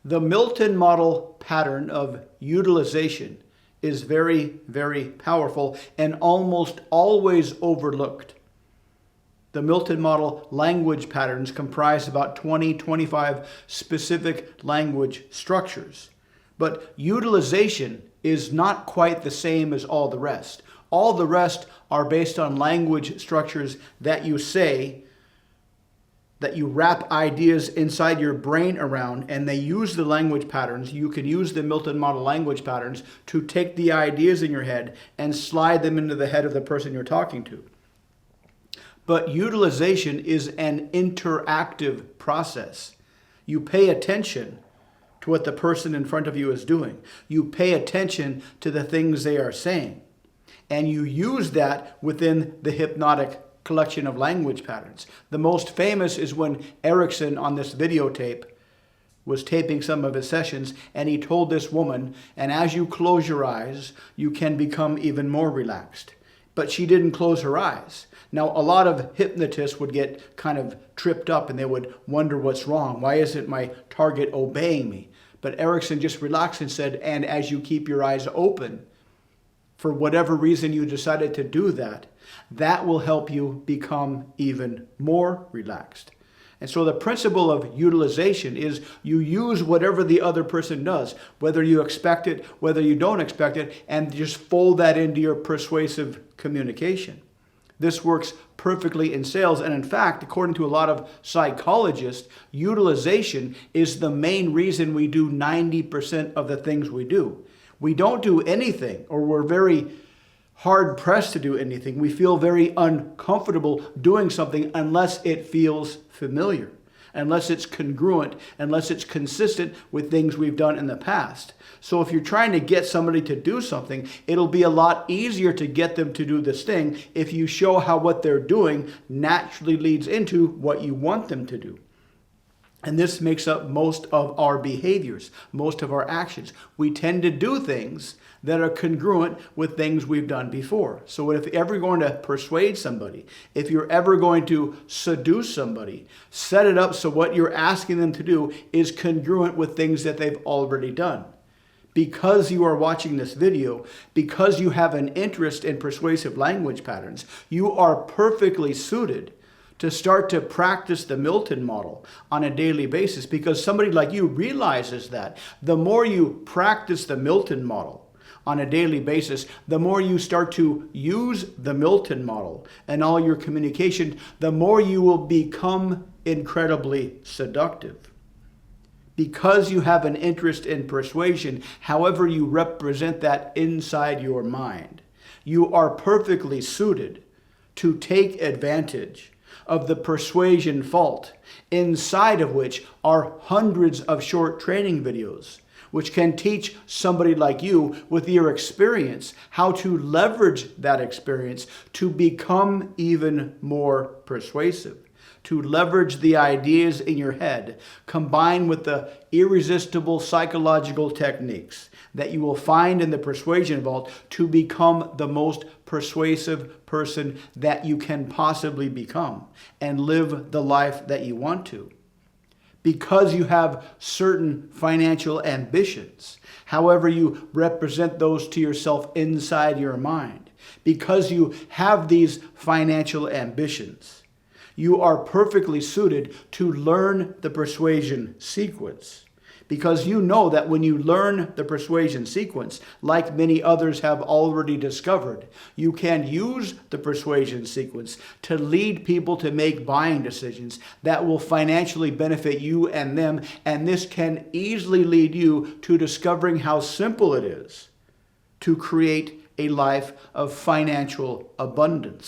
The Milton model pattern of utilization is very, very powerful and almost always overlooked. The Milton model language patterns comprise about 25 specific language structures. But utilization is not quite the same as all the rest. All the rest are based on language structures that you say, that you wrap ideas inside your brain around, and they use the language patterns. You can use the Milton model language patterns to take the ideas in your head and slide them into the head of the person you're talking to. But utilization is an interactive process. You pay attention to what the person in front of you is doing. You pay attention to the things they are saying. And you use that within the hypnotic collection of language patterns. The most famous is when Erickson on this videotape was taping some of his sessions, and he told this woman, and as you close your eyes, you can become even more relaxed. But she didn't close her eyes. Now, a lot of hypnotists would get kind of tripped up and they would wonder what's wrong. Why isn't my target obeying me? But Erickson just relaxed and said, and as you keep your eyes open, for whatever reason you decided to do that, that will help you become even more relaxed. And so the principle of utilization is you use whatever the other person does, whether you expect it, whether you don't expect it, and just fold that into your persuasive communication. This works perfectly in sales. And in fact, according to a lot of psychologists, utilization is the main reason we do 90% of the things we do. We don't do anything, or we're very hard pressed to do anything. We feel very uncomfortable doing something unless it feels familiar, unless it's congruent, unless it's consistent with things we've done in the past. So if you're trying to get somebody to do something, it'll be a lot easier to get them to do this thing if you show how what they're doing naturally leads into what you want them to do. And this makes up most of our behaviors, most of our actions. We tend to do things that are congruent with things we've done before. So if you're ever going to persuade somebody, if you're ever going to seduce somebody, set it up so what you're asking them to do is congruent with things that they've already done. Because you are watching this video, because you have an interest in persuasive language patterns, you are perfectly suited to start to practice the Milton model on a daily basis, because somebody like you realizes that the more you practice the Milton model on a daily basis, the more you start to use the Milton model and all your communication, the more you will become incredibly seductive. Because you have an interest in persuasion, however you represent that inside your mind, you are perfectly suited to take advantage of the persuasion fault, inside of which are hundreds of short training videos, which can teach somebody like you with your experience how to leverage that experience to become even more persuasive, to leverage the ideas in your head, combined with the irresistible psychological techniques that you will find in the Persuasion Vault to become the most persuasive person that you can possibly become and live the life that you want to. Because you have certain financial ambitions, however you represent those to yourself inside your mind, because you have these financial ambitions, you are perfectly suited to learn the persuasion sequence. Because you know that when you learn the persuasion sequence, like many others have already discovered, you can use the persuasion sequence to lead people to make buying decisions that will financially benefit you and them. And this can easily lead you to discovering how simple it is to create a life of financial abundance.